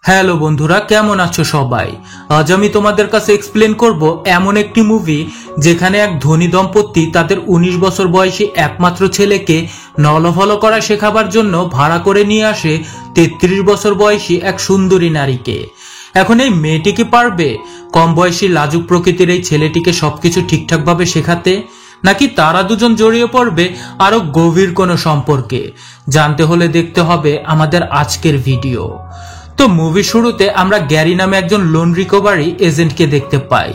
Hello বন্ধুরা, কেমন আছো সবাই? আজ আমি তোমাদের কাছে এক্সপ্লেন করব এমন একটি মুভি যেখানে এক ধনী দম্পতি তাদের 19 বছর বয়সী একমাত্র ছেলেকে নলফল করা শেখাবার জন্য ভাড়া করে নিয়ে আসে 33 বছর বয়সী এক সুন্দরী নারীকে। এখন এই মেয়েটি কি পারবে কম বয়সী লাজুক প্রকৃতির এই ছেলেটিকে সবকিছু ঠিকঠাক ভাবে শেখাতে, নাকি তারা দুজন জড়িয়ে পড়বে আরো গভীর কোনো সম্পর্কে? জানতে হলে দেখতে হবে আমাদের আজকের ভিডিও। তো মুভি শুরুতে আমরা গ্যারি নামে একজন লোন রিকভারি এজেন্টকে দেখতে পাই,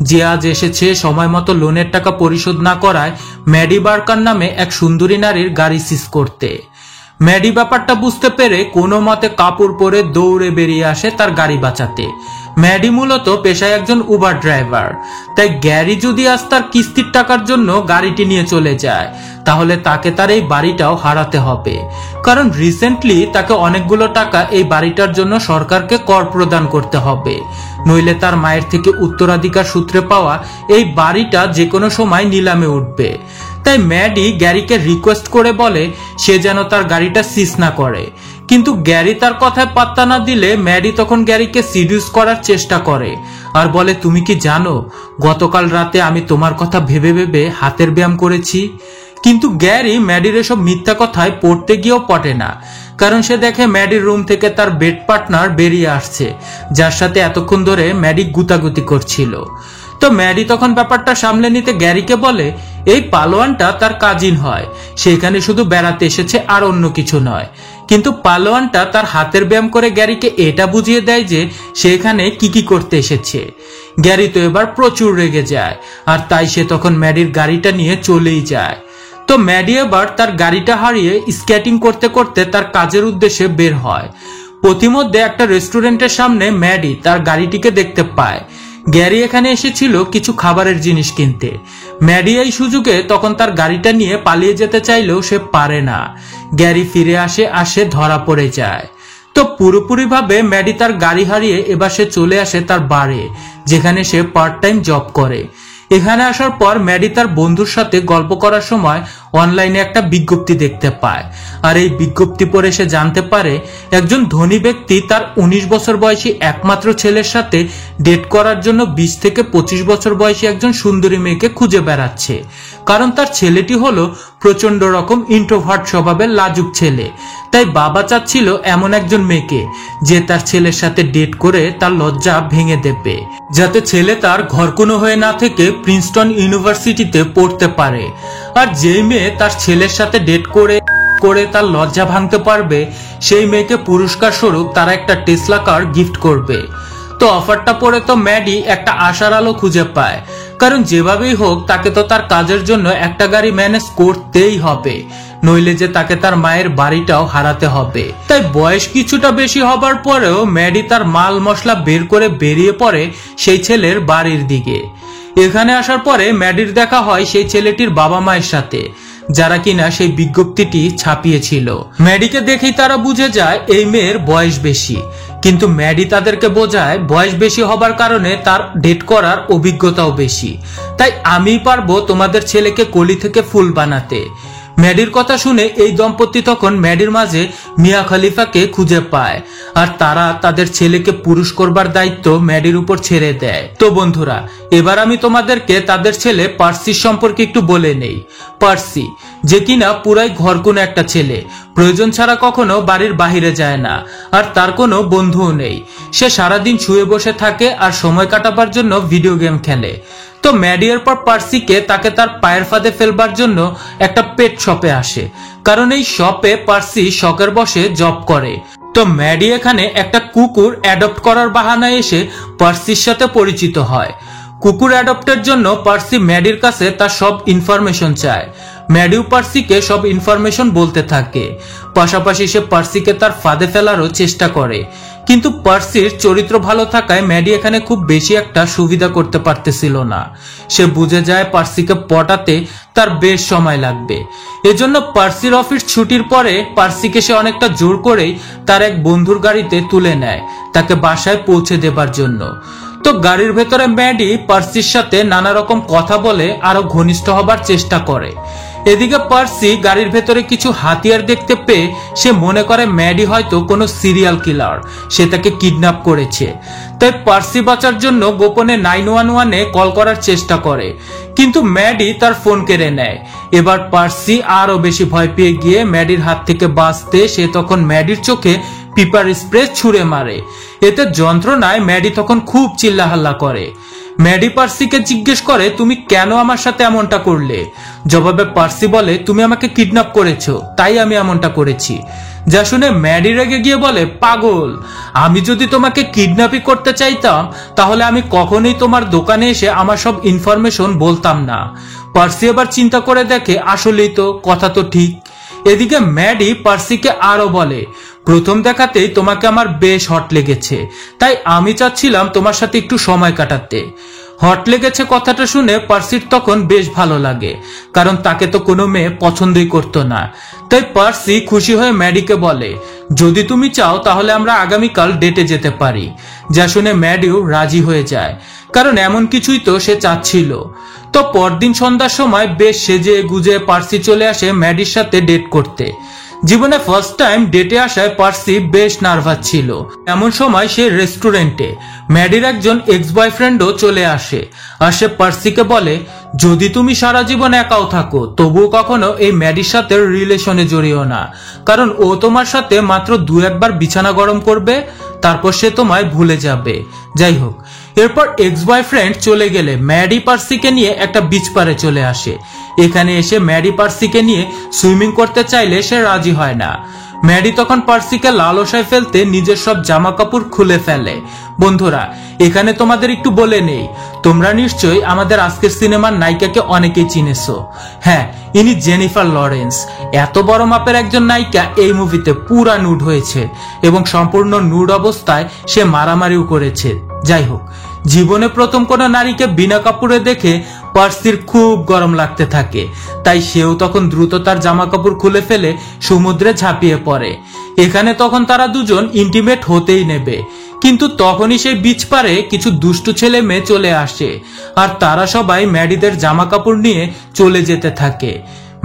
যে আজ এসেছে সময় মতো লোনের টাকা পরিশোধ না করায় ম্যাডি বার্কার নামে এক সুন্দরী নারীর গাড়ি সিজ করতে। ম্যাডি ব্যাপারটা বুঝতে পেরে কোনো মতে কাপড় পরে দৌড়ে বেরিয়ে আসে তার গাড়ি বাঁচাতে। ম্যাডি মূলত পেশায় একজন উবার ড্রাইভার, তাই গ্যারি যদি আজ তার কিস্তির টাকার জন্য গাড়িটি নিয়ে চলে যায় তাহলে তাকে তার এই বাড়িটাও হারাতে হবে, কারণ রিসেন্টলি তাকে অনেকগুলো টাকা এই বাড়িটার জন্য সরকারকে কর প্রদান করতে হবে, নইলে তার মায়ের থেকে উত্তরাধিকার সূত্রে পাওয়া এই বাড়িটা যে কোনো সময় নিলামে উঠবে। তাই ম্যাডি গ্যারিকে রিকোয়েস্ট করে বলে সে যেন তার গাড়িটা সিজ না করে, কিন্তু গ্যারি তার কথায় পাত্তা না দিলে ম্যাডি তখন গ্যারিকে সিডিউস করার চেষ্টা করে আর বলে, তুমি কি জানো গতকাল রাতে আমি তোমার কথা ভেবে ভেবে হাতের ব্যায়াম করেছি। কিন্তু গ্যারি ম্যাডির এসব মিথ্যা কথায় পড়তে গিয়েও পটে না, কারণ সে দেখে ম্যাডির রুম থেকে তার বেড পার্টনার বেরিয়ে আসছে, যার সাথে এতক্ষণ ধরে ম্যাডি গুতাগুতি করছিল। তো ম্যাডি তখন ব্যাপারটা সামলে নিতে গ্যারিকে বলে এই পালোয়ানটা তার কাজিন হয়, সেখানে শুধু বেড়াতে এসেছে আর অন্য কিছু নয়। কিন্তু পালোয়ানটা তার হাতের ব্যায়াম করে গ্যারিকে এটা বুঝিয়ে দেয় যে সেখানে কি করতে এসেছে। গ্যারি তো এবার প্রচুর রেগে যায়, আর তাই সে তখন ম্যাডির গাড়িটা নিয়ে চলেই যায়। তো ম্যাডি এবার তার গাড়িটা হারিয়ে স্কেটিং করতে করতে তার কাজের উদ্দেশ্যে বের হয়। পথিমধ্যে একটা রেস্টুরেন্টের সামনে ম্যাডি তার গাড়িটিকে দেখতে পায়। গ্যারি এখানে এসেছিল কিছু খাবারের জিনিস কিনতে। ম্যাডি এই সুযোগে তখন তার গাড়িটা নিয়ে পালিয়ে যেতে চাইলেও সে পারে না। গ্যারি ফিরে আসে ধরা পড়ে যায়। তো পুরোপুরিভাবে ম্যাডি তার গাড়ি হারিয়ে এবার সে চলে আসে তার বারে, যেখানে সে পার্ট টাইম জব করে। এখানে আসার পর ম্যাডি তার বন্ধুর সাথে গল্প করার সময় অনলাইনে একটা বিজ্ঞপ্তি দেখতে পায়, আর এই বিজ্ঞপ্তি পড়ে সে জানতে পারে একজন ধনী ব্যক্তি তার 19 বছর বয়সী একমাত্র ছেলের সাথে ডেট করার জন্য 20 থেকে 25 বছর বয়সী একজন সুন্দরী মেয়েকে খুঁজে বেড়াচ্ছে, কারণ তার ছেলেটি হলো প্রচন্ড রকম ইন্ট্রোভার্ট স্বভাবের লাজুক ছেলে। তাই বাবা চাচ্ছিল এমন একজন মেয়েকে যে তার ছেলের সাথে ডেট করে তার লজ্জা ভেঙে দেবে, যাতে ছেলে তার ঘরকুনো হয়ে না থেকে প্রিন্সটন ইউনিভার্সিটিতে পড়তে পারে। আর যেই মেয়ে তার ছেলের সাথে ডেট করে তার লজ্জা ভাঙতে পারবে সেই মেয়েকে পুরস্কার স্বরূপ তারা একটা টেসলা কার গিফট করবে। তো অফারটা পড়ে তো ম্যাডি একটা আশার আলো খুঁজে পায়, কারণ যেভাবেই হোক তাকে তো তার কাজের জন্য একটা গাড়ি ম্যানেজ করতেই হবে, নইলে যে তাকে তার মায়ের বাড়িটাও হারাতে হবে। তাই বয়স কিছুটা বেশি হবার পরেও ম্যাডি তার মাল মশলা বের করে বেরিয়ে পড়ে সেই ছেলের বাড়ির দিকে। এখানে আসার পরে ম্যাডির দেখা হয় সেই ছেলেটির বাবা মায়ের সাথে, যারা কিনা সেই বিজ্ঞপ্তিটি ছাপিয়েছিল। ম্যাডিকে দেখেই তারা বুঝে যায় এই মেয়ের বয়স বেশি, কিন্তু ম্যাডি তাদেরকে বোঝায় বয়স বেশি হবার কারণে তার ডেট করার অভিজ্ঞতাও বেশি, তাই আমিই পারবো তোমাদের ছেলেকে কলি থেকে ফুল বানাতে। ম্যাডির কথা শুনে এই দম্পতি তখন ম্যাডির মাঝে মিয়া খলিফাকে খুঁজে পায়, আর তারা তাদের ছেলেকে পুরুষ করবার দায়িত্ব ম্যাডির উপর ছেড়ে দেয়। তো বন্ধুরা, এবার আমি তোমাদেরকে তাদের ছেলে পার্সির সম্পর্কে একটু বলে নেই। পার্সি, যে কিনা পুরাই ঘরকুনো একটা ছেলে, প্রয়োজন ছাড়া কখনো বাড়ির বাহিরে যায় না, আর তার কোনো বন্ধুও নেই। সে সারাদিন শুয়ে বসে থাকে আর সময় কাটাবার জন্য ভিডিও গেম খেলে। তো ম্যাডি এরপর পার্সিকে তাকে তার পায়ের ফাঁদে ফেলবার জন্য একটা পেট শপে আসে, কারণ এই শপে পার্সি শখের বসে জব করে। তো ম্যাডি এখানে একটা কুকুর অ্যাডপ্ট করার বাহানায় এসে পার্সির সাথে পরিচিত হয়। কুকুর অ্যাডপ্টের জন্য পার্সি ম্যাডির কাছে তার সব ইনফরমেশন চায়। ম্যাডিও পার্সিকে সব ইনফরমেশন বলতে থাকে, পাশাপাশি সে পার্সিকে তার ফাঁদে ফেলারও চেষ্টা করে। কিন্তু পার্সির চরিত্র ভালো থাকায় ম্যাডি এখানে খুব বেশি একটা সুবিধা করতে পারতেছিল না। সে বুঝে যায় পার্সিকে পটাতে তার বেশ সময় লাগবে। এজন্য পার্সির অফিস ছুটির পরে পার্সিকে সে অনেকটা জোর করেই তার এক বন্ধুর গাড়িতে তুলে নেয় তাকে বাসায় পৌঁছে দেবার জন্য। তো গাড়ির ভেতরে ম্যাডি পার্সির সাথে নানা রকম কথা বলে আরো ঘনিষ্ঠ হবার চেষ্টা করে। এদিকে পার্সি গাড়ির ভেতরে কিছু হাতিয়ার দেখতে পেয়ে সে মনে করে ম্যাডি হয়তো কোনো সিরিয়াল কিলার, সে তাকে কিডন্যাপ করেছে। তাই পার্সি বাঁচার জন্য গোপনে 911-এ কল করার চেষ্টা করে, কিন্তু ম্যাডি তার ফোন কেড়ে নেয়। এবার পার্সি আরো বেশি ভয় পেয়ে গিয়ে ম্যাডির হাত থেকে বাঁচতে সে তখন ম্যাডির চোখে পিপার স্প্রে ছুঁড়ে মারে। এতে যন্ত্রণায় ম্যাডি তখন খুব চিল্লাহাল্লা করে। ম্যাডি পার্সিকে জিজ্ঞেস করে, তুমি কেন আমার সাথে এমনটা করলে? জবাবে পার্সি বলে, তুমি আমাকে কিডন্যাপ করেছো, তাই আমি এমনটা করেছি। যা শুনে ম্যাডি রেগে গিয়ে বলে, পাগল, আমি যদি তোমাকে কিডন্যাপই করতে চাইতাম তাহলে আমি কখনোই তোমার দোকানে এসে আমার সব ইনফরমেশন বলতাম না। পার্সি এবার চিন্তা করে দেখে আসলেই তো কথা তো ঠিক। এদিকে ম্যাডি পার্সিকে আরো বলে, প্রথম দেখাতেই তোমাকে আমার বেশ হট লেগেছে, তাই আমি চাচ্ছিলাম তোমার সাথে একটু সময় কাটাতে। হট লেগেছে কথাটা শুনে পার্সির তখন বেশ ভালো লাগে, কারণ তাকে তো কোনো মেয়ে পছন্দই করতো না। তাই পার্সি খুশি হয়ে ম্যাডিকে বলে, যদি তুমি চাও তাহলে আমরা আগামীকাল ডেটে যেতে পারি। যা শুনে ম্যাডিও রাজি হয়ে যায়, কারণ এমন কিছুই তো সে চাচ্ছিল। তো পরদিন সন্ধ্যার সময় বেশ সেজে গুজে পার্সি চলে আসে ম্যাডির সাথে ডেট করতে। জীবনে ফার্স্ট টাইম ডেটে আসায় পার্সি বেশ নার্ভাস ছিল। এমন সময় সে রেস্টুরেন্টে ম্যাডির একজন এক্স বয়ফ্রেন্ডও চলে আসে, আর সে পার্সিকে বলে, যদি তুমি সারা জীবন একাও থাকো তবুও কখনো এই ম্যাডির সাথে রিলেশনে জড়িও না, কারণ ও তোমার সাথে মাত্র 2-1 বার বিছানা গরম করবে, তারপর সে তোমায় ভুলে যাবে। যাই হোক, এরপর এক্স বয়ফ্রেন্ড চলে গেলে ম্যাডি পার্সিকে নিয়ে একটা বিচ পারে চলে আসে। এখানে এসে ম্যাডি পার্সিকে নিয়ে সুইমিং করতে চাইলে সে রাজি হয় না। ম্যাডি তখন পার্সিকে লালসায় ফেলতে নিজের সব জামা কাপড় খুলে ফেলে। বন্ধুরা, এখানে তোমাদের একটু বলে নেই, তোমরা নিশ্চয়ই আমাদের আজকের সিনেমার নায়িকাকে অনেকেই চিনেছো। হ্যাঁ, ইনি জেনিফার লরেন্স। এত বড় মাপের একজন নায়িকা এই মুভিতে পুরা নুড হয়েছে এবং সম্পূর্ণ নুড অবস্থায় সে মারামারিও করেছে। যাই হোক, জীবনে প্রথম কোন নারীকে বিনা কাপড়ে দেখে পার্সির খুব গরম লাগতে থাকে, তাই সেও তখন দ্রুত তার জামা কাপড় খুলে ফেলে সমুদ্রে ঝাঁপিয়ে পড়ে। এখানে তখন তারা দুজন ইন্টিমেট হতেই নেবে, কিন্তু তখনই সেই বিচ পারে কিছু দুষ্টু ছেলে মেয়ে চলে আসে, আর তারা সবাই ম্যাডিদের জামা কাপড় নিয়ে চলে যেতে থাকে।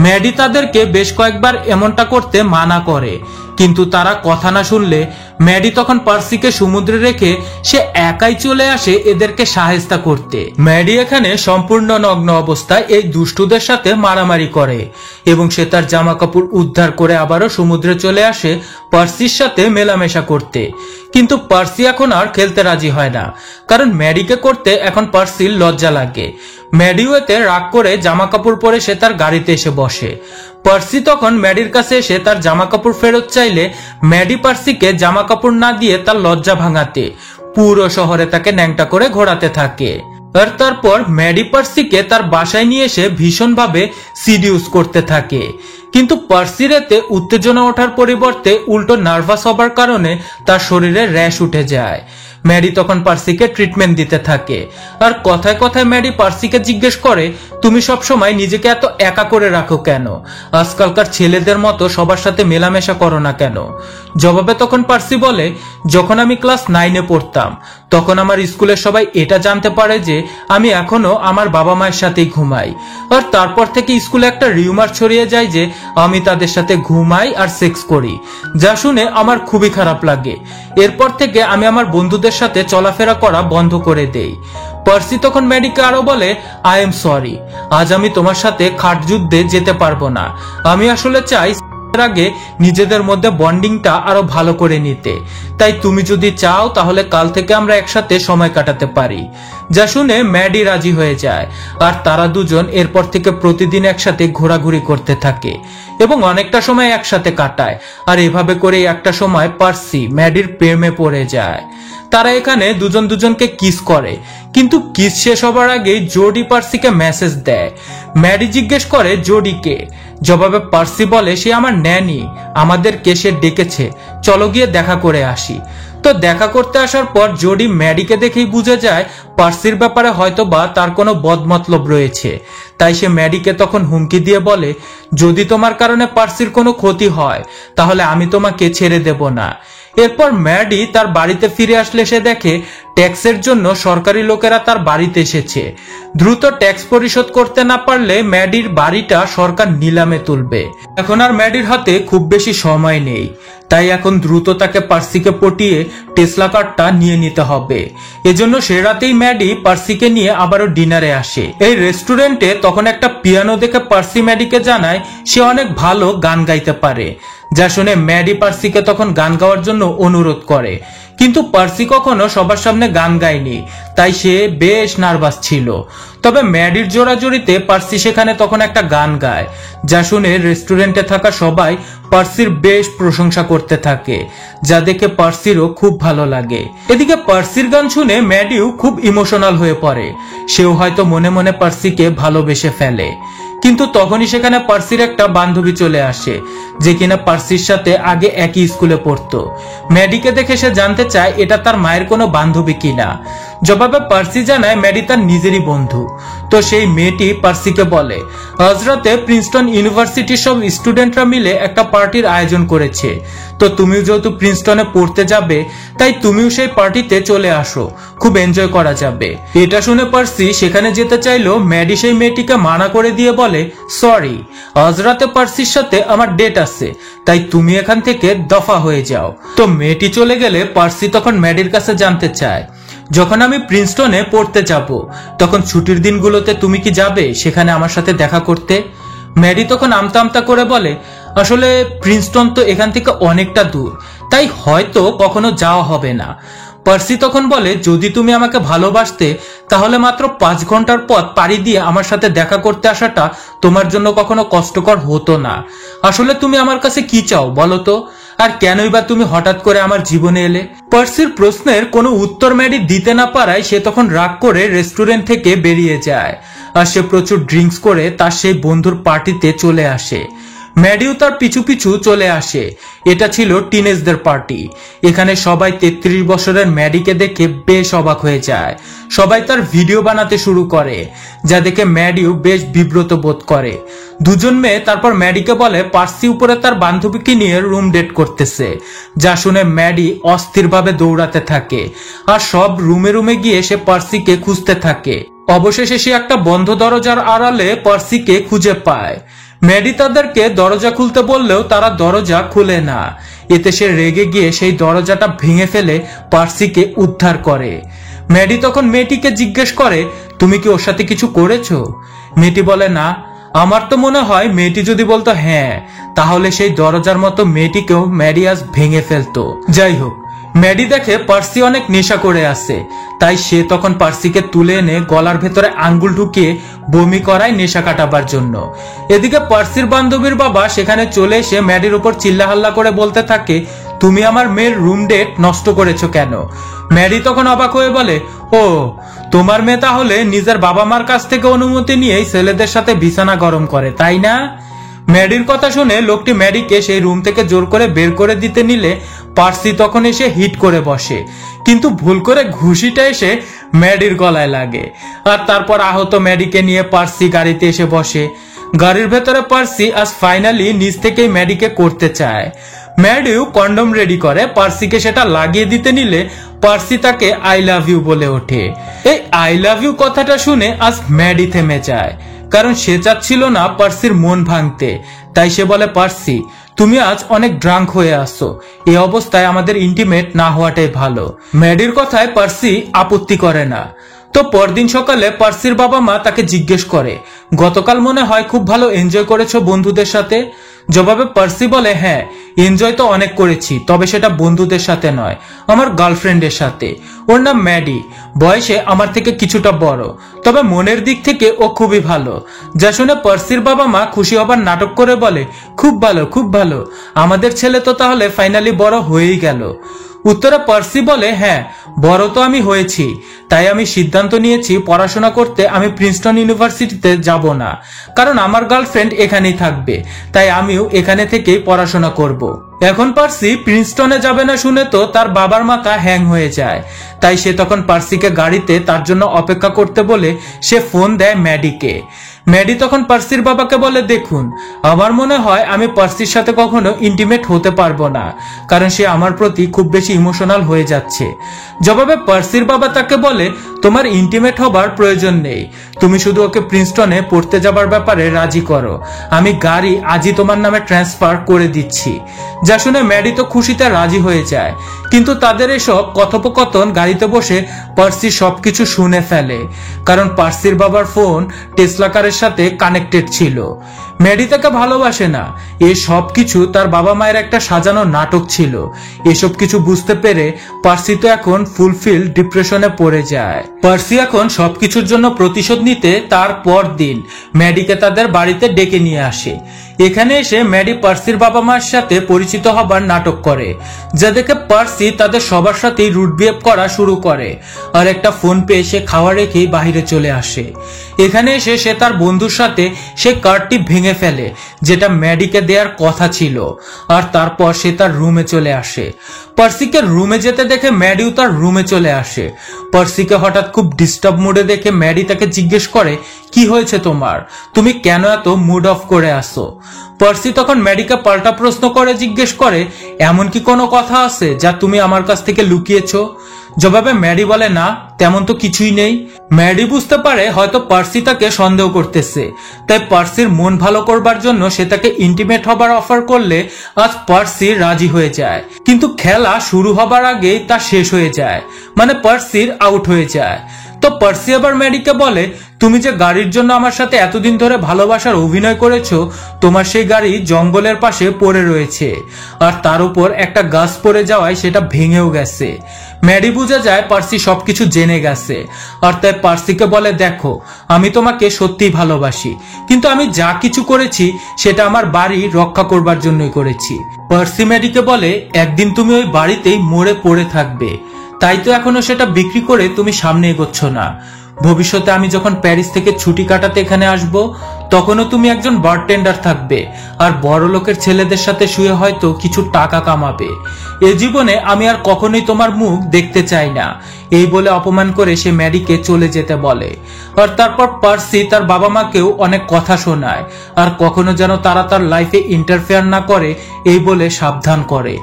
ম্যাডি তাদেরকে বেশ কয়েকবার এমনটা করতে মানা করে, কিন্তু তারা কথা না শুনলে ম্যাডি তখন পার্সিকে সমুদ্রে রেখে সে একাই চলে আসে এদেরকে সাহায্য করতে। ম্যাডি এখানে সম্পূর্ণ নগ্ন অবস্থায় এই দুষ্টুদের সাথে মারামারি করে এবং সে তার জামা কাপড় উদ্ধার করে আবারও সমুদ্রে চলে আসে পার্সির সাথে মেলামেশা করতে। কিন্তু পার্সি এখন আর খেলতে রাজি হয় না, কারণ ম্যাডিকে করতে এখন পার্সির লজ্জা লাগে। ম্যাডিও এতে রাগ করে জামা কাপড় পরে সে তার গাড়িতে এসে বসে। পার্সি তখন ম্যাডির কাছে এসে তার জামা কাপড় ফেরত চাইলে ম্যাডি পার্সিকে জামা কাপড় না দিয়ে তার লজ্জা ভাঙাতে পুরো শহরে তাকে ন্যাংটা করে ঘোরাতে থাকে। আর তারপর ম্যাডি পার্সিকে তার বাসায় নিয়ে এসে ভীষণভাবে সিডিউস করতে থাকে, কিন্তু পার্সির এতে উত্তেজনা ওঠার পরিবর্তে উল্টো নার্ভাস হবার কারণে তার শরীরে র্যাশ উঠে যায়। ম্যাডি তখন পার্সিকে ট্রিটমেন্ট দিতে থাকে, আর কথায় কথায় ম্যাডি পার্সিকে জিজ্ঞেস করে, তুমি সবসময় নিজেকে এত একা করে রাখো কেন? আজকালকার ছেলেদের মতো সবার সাথে মেলামেশা করো না কেন? জবাবে তখন পার্সি বলে, যখন আমি ক্লাস 9-এ পড়তাম তখন আমার স্কুলের সবাই এটা জানতে পারে যে আমি এখনো আমার বাবা মায়ের সাথেই ঘুমাই, আর তারপর থেকে স্কুলে একটা রিউমার ছড়িয়ে যায় যে আমি তাদের সাথে ঘুমাই আর সেক্স করি, যা শুনে আমার খুবই খারাপ লাগে। এরপর থেকে আমি আমার বন্ধুদের সাথে চলাফেরা করা বন্ধ করে দেই। পার্সি তখন ম্যাডিকে আরো বলে, আই এম সরি, আজ আমি তোমার সাথে খাট যুদ্ধে যেতে পারবো না। আমি আসলে চাই আগে নিজেদের মধ্যে বন্ডিংটা আরো ভালো করে নিতে, তাই তুমি যদি চাও তাহলে কাল থেকে আমরা একসাথে সময় কাটাতে পারি। যা শুনে ম্যাডি রাজি হয়ে যায়, আর তারা দুজন এরপর থেকে প্রতিদিন একসাথে ঘোরাঘুরি করতে থাকে এবং অনেকটা সময় একসাথে কাটায়। আর এভাবে করে একটা সময় পার্সি ম্যাডির প্রেমে পড়ে যায়। তারা এখানে দুজন দুজনকে কিস করে, কিন্তু কিস শেষ হবার আগেই জোডি পার্সিকে মেসেজ দেয়। ম্যাডি জিজ্ঞেস করে জোডিকে, জবাবে পার্সি বলে সে আমার ন্যানি, আমাদেরকে সে ডেকেছে, চলো গিয়ে দেখা করে আসি। তো দেখা করতে আসার পর জোডি ম্যাডিকে দেখেই বুঝে যায় পার্সির ব্যাপারে হয়তো বা তার কোনো বদমতলব রয়েছে, তাই সে ম্যাডিকে তখন হুমকি দিয়ে বলে, যদি তোমার কারণে পার্সির কোনো ক্ষতি হয় তাহলে আমি তোমাকে ছেড়ে দেব না। এরপর ম্যাডি তার বাড়িতে ফিরে আসলে সে দেখে ট্যাক্সের জন্য সরকারি লোকেরা তার বাড়িতে এসেছে। দ্রুত ট্যাক্স পরিশোধ করতে না পারলে ম্যাডির বাড়িটা সরকার নিলামে তুলবে। এখন আর ম্যাডির হাতে খুব বেশি সময় নেই, তাই এখন দ্রুত তাকে পার্সিকে পটিয়ে টেসলা কারটা নিয়ে নিতে হবে। এজন্য সে রাতেই ম্যাডি পার্সিকে নিয়ে আবারও ডিনারে আসে। এই রেস্টুরেন্টে তখন একটা পিয়ানো দেখে পার্সি ম্যাডিকে জানায় সে অনেক ভালো গান গাইতে পারে, যা শুনে ম্যাডি পার্সিকে তখন গান গাওয়ার জন্য অনুরোধ করে। কিন্তু পার্সি কখনো সবার সামনে গান গায়নি, তাই সে বেশ নার্ভাস ছিল। তবে ম্যাডির জোরাজোরিতে পার্সি সেখানে তখন একটা গান গায়, যা শুনে রেস্টুরেন্টে থাকা সবাই পার্সির বেশ প্রশংসা করতে থাকে, যা দেখে পার্সিরও খুব ভালো লাগে। এদিকে পার্সির গান শুনে ম্যাডিও খুব ইমোশনাল হয়ে পড়ে। সেও হয়তো মনে মনে পার্সিকে ভালোবেসে ফেলে। কিন্তু তখনই সেখানে পার্সির একটা বান্ধবী চলে আসে, যে কিনা পার্সির সাথে আগে একই স্কুলে পড়তো। ম্যাডিকে দেখে সে জানতে চায় এটা তার মায়ের কোনো বান্ধবী কিনা। জবাবে পার্সি জানায় ম্যাডি তার নিজেরই বন্ধু। তো সেই মেয়েটি পার্সিকে বলে, আজ রাতে প্রিন্সটন ইউনিভার্সিটির সব স্টুডেন্টরা মিলে একটা পার্টির আয়োজন করেছে, তো তুমিও যেহেতু প্রিন্সটনে পড়তে যাবে তাই তুমিও সেই পার্টিতে চলে আসো, খুব এনজয় করা যাবে। এটা শুনে পার্সি সেখানে যেতে চাইলো ম্যাডি সেই মেয়েটিকে মানা করে দিয়ে বলে, সরি, আজ রাতে পার্সির সাথে আমার ডেট আছে, তাই তুমি এখান থেকে দফা হয়ে যাও। তো মেয়েটি চলে গেলে পার্সি তখন ম্যাডির কাছে জানতে চায়, যখন আমি প্রিন্সটনে পড়তে যাব তখন ছুটির দিনগুলোতে তুমি কি যাবে সেখানে আমার সাথে দেখা করতে? ম্যাডি তখন আমতা আমতা করে বলে, আসলে প্রিন্সটন তো এখান থেকে অনেকটা দূর, তাই হয়তো কখনো যাওয়া হবে না। পার্সি তখন বলে, যদি তুমি আমাকে ভালোবাসতে তাহলে মাত্র 5 ঘন্টার পথ পাড়ি দিয়ে আমার সাথে দেখা করতে আসাটা তোমার জন্য কখনো কষ্টকর হতো না। আসলে তুমি আমার কাছে কি চাও বলো তো, আর কেনই বা তুমি হঠাৎ করে আমার জীবনে এলে? পার্সির প্রশ্নের কোনো উত্তর ম্যাডি দিতে না পারায় সে তখন রাগ করে রেস্টুরেন্ট থেকে বেরিয়ে যায়, আর সে প্রচুর ড্রিঙ্কস করে তার সেই বন্ধুর পার্টিতে চলে আসে। ম্যাডিও তার পিছু পিছু চলে আসে। এটা ছিল টিনেজদের পার্টি। এখানে সবাই 33 বছরের ম্যাডিকে দেখে বেশ অবাক হয়ে যায়। সবাই তার ভিডিও বানাতে শুরু করে, যা দেখে ম্যাডিও বেশ বিব্রত বোধ করে। দুজন মেয়ে তারপর ম্যাডিকে বলে পার্সি উপরে তার বান্ধবীকে নিয়ে রুম ডেট করতেছে, যা শুনে ম্যাডি অস্থিরভাবে দৌড়াতে থাকে, আর সব রুমে রুমে গিয়ে সে পার্সিকে খুঁজতে থাকে। অবশেষে সে একটা বন্ধ দরজার আড়ালে পার্সিকে খুঁজে পায়। ম্যাডি তাদেরকে দরজা খুলতে বললেও তারা দরজা খুলে না। এতে সে রেগে গিয়ে সেই দরজাটা ভেঙে ফেলে পার্সিকে উদ্ধার করে। ম্যাডি তখন মেয়েটিকে জিজ্ঞেস করে, তুমি কি ওর সাথে কিছু করেছো? মেয়েটি বলে, না। আমার তো মনে হয় মেয়েটি যদি বলতো হ্যাঁ, তাহলে সেই দরজার মতো মেয়েটিকেও ম্যাডি আজ ভেঙে ফেলতো। যাই হোক, ম্যাডি দেখে পার্সি অনেক নেশা করে আছে, তাই সে তখন পার্সিকে তুলে এনে গলার ভেতরে আঙ্গুল ঢুকিয়ে বমি করায় নেশা কাটাবার জন্য। এদিকে পার্সির বান্ধবীর বাবা সেখানে চলে এসে ম্যাডির উপর চিল্লাহাল্লা করে বলতে থাকে, তুমি আমার মেয়ের রুম ডেট নষ্ট করেছো কেন? ম্যাডি তখন অবাক হয়ে বলে, ও, তোমার মেয়ে তাহলে নিজের বাবা মার কাছ থেকে অনুমতি নিয়েই ছেলেদের সাথে বিছানা গরম করে, তাই না? ম্যাডির কথা শুনে লোকটি ম্যাডিকে সেই রুম থেকে জোর করে বের করে দিতে নিলে পার্সি তখন এসে হিট করে বসে, কিন্তু ভুল করে ঘুষিটা এসে ম্যাডির গলায় লাগে। আর তারপর আহত ম্যাডিকে নিয়ে পার্সি গাড়িতে এসে বসে। গাড়ির ভেতরে পার্সি আজ ফাইনালি নিজ থেকেই ম্যাডিকে করতে চায়। ম্যাডিও কন্ডম রেডি করে পার্সিকে সেটা লাগিয়ে দিতে নিলে পার্সি তাকে আই লাভ ইউ বলে ওঠে। এই আই লাভ ইউ কথাটা শুনে আজ ম্যাডি থেমে যায়, কারণ সে চাচ্ছিল না পার্সির মন ভাঙতে। তাই সে বলে, পার্সি, তুমি আজ অনেক ড্রাঙ্ক হয়ে আসছো, এই অবস্থায় আমাদের ইন্টিমেট না হওয়াটাই ভালো। ম্যাডির কথায় পার্সি আপত্তি করে না। তো পরদিন সকালে পার্সির বাবা মা তাকে জিজ্ঞেস করে, গতকাল মনে হয় খুব ভালো এনজয় করেছো বন্ধুদের সাথে? জবাবে পার্সি বলে, হ্যাঁ, এনজয় তো অনেক করেছি, তবে সেটা বন্ধুদের সাথে নয়, আমার গার্লফ্রেন্ডের সাথে। ওর নাম ম্যাডি, বয়সে আমার থেকে কিছুটা বড়, তবে মনের দিক থেকে ও খুবই ভালো। যা শুনে পার্সির বাবা মা খুশি হবার নাটক করে বলে, খুব ভালো, খুব ভালো, আমাদের ছেলে তো তাহলে ফাইনালি বড় হয়েই গেল। উত্তরে পার্সি বলে, হ্যাঁ, বড় তো আমি হয়েছি, তাই আমি সিদ্ধান্ত নিয়েছি পড়াশোনা করতে আমি প্রিন্সটন ইউনিভার্সিটিতে যাব না, কারণ আমার গার্লফ্রেন্ড এখানেই থাকবে, তাই আমিও এখানে থেকেই পড়াশোনা করব। এখন পার্সি প্রিন্সটনে যাবে না শুনে তো তার বাবার মাথা হ্যাং হয়ে যায়। তাই সে তখন পার্সিকে গাড়িতে তার জন্য অপেক্ষা করতে বলে সে ফোন দেয় ম্যাডিকে। ম্যাডি তখন পার্সির বাবাকে বলে, দেখুন আমার মনে হয় আমি পার্সির সাথে কখনো ইন্টিমেট হতে পারবো না, কারণ সে আমার প্রতি খুব বেশি ইমোশনাল হয়ে যাচ্ছে। জবাবে পার্সির বাবা তাকে বলে, তোমার ইন্টিমেট হবার প্রয়োজন নেই, তুমি শুধু ওকে প্রিন্সটনে পড়তে যাবার ব্যাপারে রাজি করো, আমি গাড়ি আজই তোমার নামে ট্রান্সফার করে দিচ্ছি। যা শুনে ম্যাডি তো খুশিতে রাজি হয়ে যায়, কিন্তু তাদের এসব কথোপকথন গাড়িতে বসে পার্সি সবকিছু শুনে ফেলে, কারণ পার্সির বাবার ফোন টেসলা কারের সাথে কানেক্টেড ছিল। ম্যাডি তাকে ভালোবাসে না, এই সব কিছু তার বাবা মায়ের একটা সাজানো নাটক ছিল। এসব কিছু বুঝতে পেরে পার্সি তো এখন ফুলফিল ডিপ্রেশনে পড়ে যায়। পার্সি এখন সবকিছুর জন্য প্রতিশোধ নিতে তার পর দিন ম্যাডিকে তাদের বাড়িতে ডেকে নিয়ে আসে। এখানে এসে ম্যাডি পার্সির বাবা মায়ের সাথে পরিচিত হবার নাটক করে, যা দেখে পার্সি তাদের সবার সাথেই রুড বিহেভ করা শুরু করে, আর একটা ফোন পেয়ে সে খাওয়া রেখেই বাহিরে চলে আসে। এখানে এসে সে তার বন্ধুর সাথে সে কার্ডটি ভেঙে ফেলে যেটা ম্যাডিকে দেওয়ার কথা ছিল, আর তারপর সে তার রুমে চলে আসে। পার্সিকে রুমে যেতে দেখে ম্যাডিও তার রুমে চলে আসে। পার্সিকে হঠাৎ খুব ডিস্টার্ব মুডে দেখে ম্যাডি তাকে জিজ্ঞেস করে, কি হয়েছে তোমার, তুমি কেন এত মুড অফ করে আসো? পার্সি তখন ম্যাডিকে পাল্টা প্রশ্ন করে জিজ্ঞেস করে, এমন কি কোনো কথা আছে যা তুমি আমার কাছ থেকে লুকিয়েছো? জবাবে ম্যাডি বলে, না তেমন তো কিছুই নেই। ম্যাডি বুঝতে পারে হয়তো পার্সি তাকে সন্দেহ করতেছে, তাই পার্সির মন ভালো করবার জন্য সে তাকে ইন্টিমেট হবার অফার করলে আজ পার্সি রাজি হয়ে যায়। কিন্তু খেলা শুরু হবার আগেই তা শেষ হয়ে যায়, মানে পার্সির আউট হয়ে যায়। তো পার্সি আবার ম্যাডিকে বলে, তুমি যে গাড়ির জন্য আমার সাথে এতদিন ধরে ভালোবাসার অভিনয় করেছো, তোমার সেই গাড়ি জঙ্গলের পাশে পড়ে রয়েছে, আর তার উপর একটা গাছ পড়ে যাওয়ায় সেটা ভেঙেও গেছে। ম্যাডি বুঝে যায় পার্সি সবকিছু জেনে গেছে, আর তাই পার্সিকে বলে, দেখো আমি তোমাকে সত্যিই ভালোবাসি, কিন্তু আমি যা কিছু করেছি সেটা আমার বাড়ি রক্ষা করবার জন্যই করেছি। পার্সি ম্যাডিকে বলে, একদিন তুমি ওই বাড়িতেই মরে পড়ে থাকবে, তাই তো এখনো সেটা বিক্রি করে তুমি সামনে এগোচ্ছ না। ভবিষ্যতে আমি যখন প্যারিস থেকে ছুটি কাটাতে এখানে আসব, তখনও তুমি একজন বারটেন্ডার থাকবে, আর বড় লোকের ছেলেদের সাথে শুয়ে হয়তো কিছু টাকা কামাবে। এ জীবনে আমি আর কখনোই তোমার মুখ দেখতে চাই না। এই বলে অপমান করে সে ম্যাডিকে চলে যেতে বলে। আর তারপর পার্সি তার বাবা মাকেও অনেক কথা শোনায়, আর কখনো যেন তারা তার লাইফে ইন্টারফেয়ার না করে এই বলে সাবধান করে।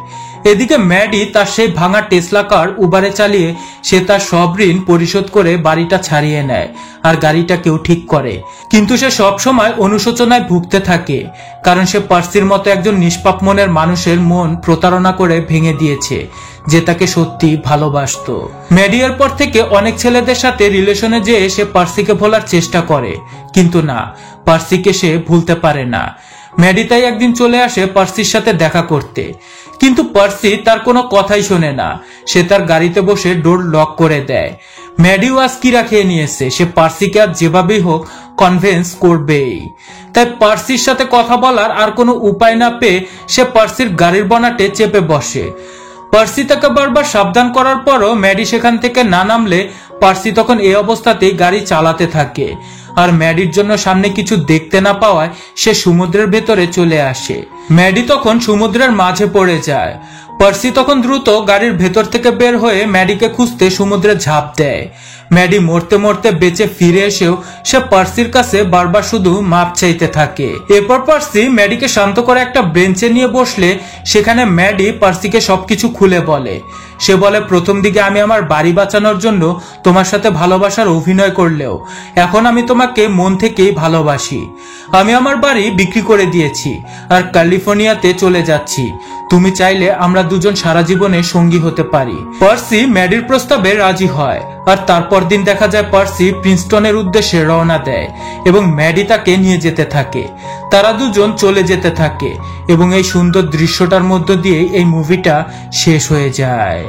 এদিকে ম্যাডি তার সেই ভাঙা টেসলা কার উবারে চালিয়ে সে তার সব ঋণ পরিশোধ করে বাড়িটা ছাড়িয়ে নেয়, আর গাড়িটাকেও ঠিক করে। কিন্তু সে সব সময় অনুশোচনায় ভুগতে থাকে, কারণ সে পার্সির মতো একজন নিষ্পাপ মনের মানুষের মন প্রতারণা করে ভেঙে দিয়েছে, যে তাকে সত্যি ভালোবাসতো। ম্যাডি এর পর থেকে অনেক ছেলেদের সাথে রিলেশনে যেয়ে সে পার্সিকে ভোলার চেষ্টা করে, কিন্তু না, পার্সিকে সে ভুলতে পারে না। ম্যাডি তাই একদিন চলে আসে পার্সির সাথে দেখা করতে, কিন্তু পার্সি তার কোনো কথাই শোনে না। সে তার গাড়িতে বসে ডোর লক করে দেয়। ম্যাডিও আজ কিরা খেয়ে নিয়েছে, সে পার্সিকে আর যেভাবেই হোক কনভিন্স করবেই। তাই পার্সির সাথে কথা বলার আর কোনো উপায় না পেয়ে সে পার্সির গাড়ির বনাটে চেপে বসে। পার্সি তাকে বারবার সাবধান করার পরও ম্যাডি সেখান থেকে না নামলে পার্সি তখন এই অবস্থাতেই গাড়ি চালাতে থাকে, আর ম্যাডির জন্য সামনে কিছু দেখতে না পাওয়ায় সে সমুদ্রের ভেতরে চলে আসে। ম্যাডি তখন সমুদ্রের মাঝে পড়ে যায়। পার্সি তখন দ্রুত গাড়ির ভেতর থেকে বের হয়ে ম্যাডিকে খুঁজতে সমুদ্রে ঝাঁপ দেয়। ম্যাডি মরতে মরতে বেঁচে ফিরে এসেও সে পার্সির কাছে বারবার শুধু মাপ চাইতে থাকে। এরপর পার্সি ম্যাডিকে শান্ত করে একটা বেঞ্চে নিয়ে বসলে সেখানে ম্যাডি পার্সিকে সবকিছু খুলে বলে। সে বলে, প্রথম দিকে আমি আমার বাড়ি বাঁচানোর জন্য তোমার সাথে ভালোবাসার অভিনয় করলেও এখন আমি তোমাকে মন থেকেই ভালোবাসি। আমি আমার বাড়ি বিক্রি করে দিয়েছি আর ক্যালিফোর্নিয়াতে চলে যাচ্ছি। তুমি চাইলে আমরা দুজন সারা জীবনে সঙ্গী হতে পারি। পার্সি ম্যাডির প্রস্তাবে রাজি হয়, আর তারপর দিন দেখা যায় পার্সি প্রিন্সটনের উদ্দেশ্যে রওনা দেয় এবং ম্যাডি তাকে নিয়ে যেতে থাকে। তারা দুজন চলে যেতে থাকে এবং এই সুন্দর দৃশ্যটার মধ্য দিয়ে এই মুভিটা শেষ হয়ে যায়।